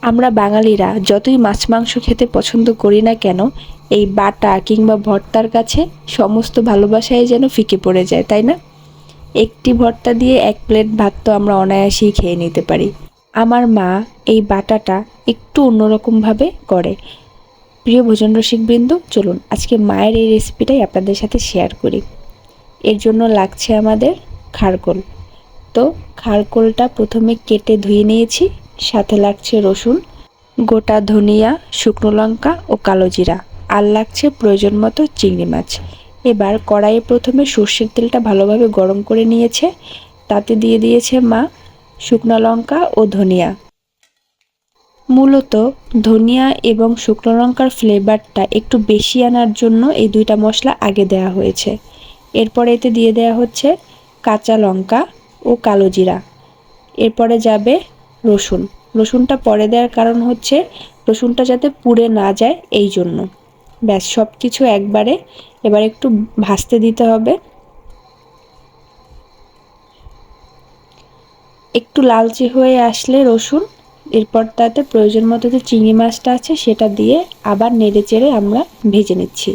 আমরা বাঙালিরা যতই মাছ মাংস খেতে পছন্দ করি না কেন, এই বাটা কিংবা ভর্তার কাছে সমস্ত ভালোবাসাই যেন ফিকে পড়ে যায়, তাই না? একটি ভর্তা দিয়ে এক প্লেট ভাত তো আমরা অনায়াসেই খেয়ে নিতে পারি। আমার মা এই বাটাটা একটু অন্যরকমভাবে করে। প্রিয় ভোজন রসিকবৃন্দ, চলুন আজকে মায়ের এই রেসিপিটাই আপনাদের সাথে শেয়ার করি। এর জন্য লাগছে আমাদের খারকোল। তো খারকোলটা প্রথমে কেটে ধুয়ে নিয়েছি, সাথে লাগছে রসুন, গোটা ধনিয়া, শুকনো লঙ্কা ও কালো জিরা, আর লাগছে প্রয়োজন মতো চিংড়ি মাছ। এবার কড়াইয়ে প্রথমে সর্ষের তেলটা ভালোভাবে গরম করে নিয়েছে, তাতে দিয়ে দিয়েছে মা শুকনো লঙ্কা ও ধনিয়া। মূলত ধনিয়া এবং শুকনো লঙ্কার ফ্লেভারটা একটু বেশি আনার জন্য এই দুইটা মশলা আগে দেওয়া হয়েছে। এরপরে এতে দিয়ে দেওয়া হচ্ছে কাঁচা লঙ্কা ও কালো জিরা। এরপরে যাবে রসুন। রসুনটা পরে দেওয়ার কারণ হচ্ছে রসুনটা যাতে পুড়ে না যায়, এই জন্য। ব্যাস, সব কিছু একবারে এবার একটু ভাজতে দিতে হবে। একটু লালচে হয়ে আসলে রসুন, এরপর তাতে প্রয়োজন মতো যে চিংড়ি মাছটা আছে সেটা দিয়ে আবার নেড়ে চেড়ে আমরা ভেজে নিচ্ছি।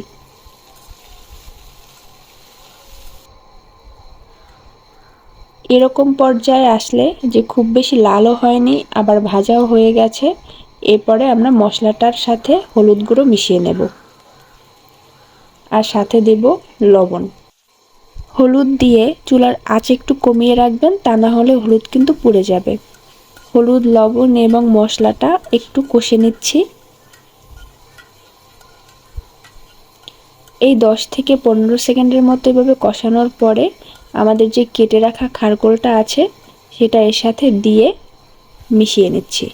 এরকম পর্যায়ে আসলে যে খুব বেশি লালও হয়নি আবার ভাজাও হয়ে গেছে, এরপরে আমরা মশলাটার সাথে হলুদ গুঁড়ো মিশিয়ে নেব, আর সাথে দেব লবণ। হলুদ দিয়ে চুলার আঁচ একটু কমিয়ে রাখবেন, তা না হলে হলুদ কিন্তু পুড়ে যাবে। হলুদ, লবণ এবং মশলাটা একটু কষে নিচ্ছি। এই 10 থেকে 15 সেকেন্ডের মতো এভাবে কষানোর পরে আমাদের যে কেটে রাখা খারকোলটা আছে সেটা এর সাথে দিয়ে মিশিয়ে নিচ্ছি।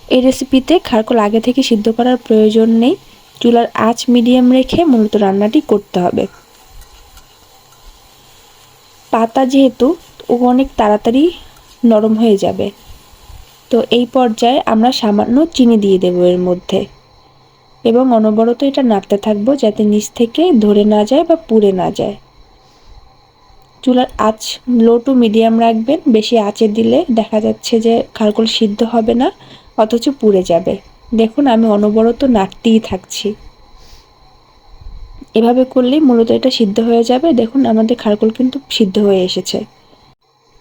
এই রেসিপিতে খারকোল আগে থেকে সিদ্ধ করার প্রয়োজন নেই, চুলার আঁচ মিডিয়াম রেখে মূলত রান্নাটি করতে হবে। পাতা যেহেতু অনেক তাড়াতাড়ি নরম হয়ে যাবে, তো এই পর্যায়ে আমরা সামান্য চিনি দিয়ে দেবো এর মধ্যে, এবং অনবরত এটা নাড়তে থাকবো যাতে নিচ থেকে ধরে না যায় বা পুড়ে না যায়। চুলার আঁচ লো টু মিডিয়াম রাখবেন, বেশি আঁচে দিলে দেখা যাচ্ছে যে খারকোল সিদ্ধ হবে না, অথচ পুড়ে যাবে। দেখুন আমি অনবরত নাড়তেই থাকছি, এভাবে করলেই মূলত এটা সিদ্ধ হয়ে যাবে। দেখুন আমাদের খারকোল কিন্তু সিদ্ধ হয়ে এসেছে।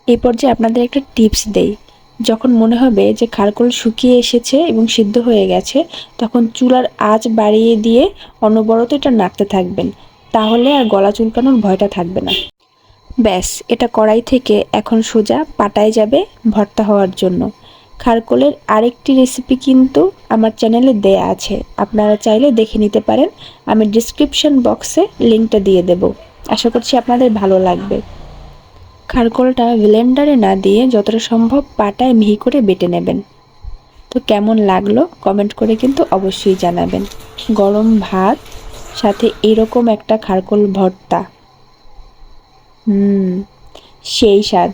এই পর্যায়ে আপনাদের একটা টিপস দেই, যখন মনে হবে যে খারকোল শুকিয়ে এসেছে এবং সিদ্ধ হয়ে গেছে, তখন চুলার আঁচ বাড়িয়ে দিয়ে অনবরত এটা নাড়তে থাকবেন, তাহলে আর গলা চুলকানোর ভয়টা থাকবে না। ব্যাস, এটা কড়াই থেকে এখন সোজা পাটায় যাবে ভর্তা হওয়ার জন্য। খারকোলের আরেকটি রেসিপি কিন্তু আমার চ্যানেলে দেয়া আছে, আপনারা চাইলে দেখে নিতে পারেন। আমি ডিসক্রিপশন বক্সে লিঙ্কটা দিয়ে দেব, আশা করছি আপনাদের ভালো লাগবে। খারকোলটা ব্লেন্ডারে না দিয়ে যতটা সম্ভব পাটায় মিহি করে বেটে নেবেন। তো কেমন লাগলো কমেন্ট করে কিন্তু অবশ্যই জানাবেন। গরম ভাত সাথে এরকম একটা খারকোল ভর্তা, সেই স্বাদ।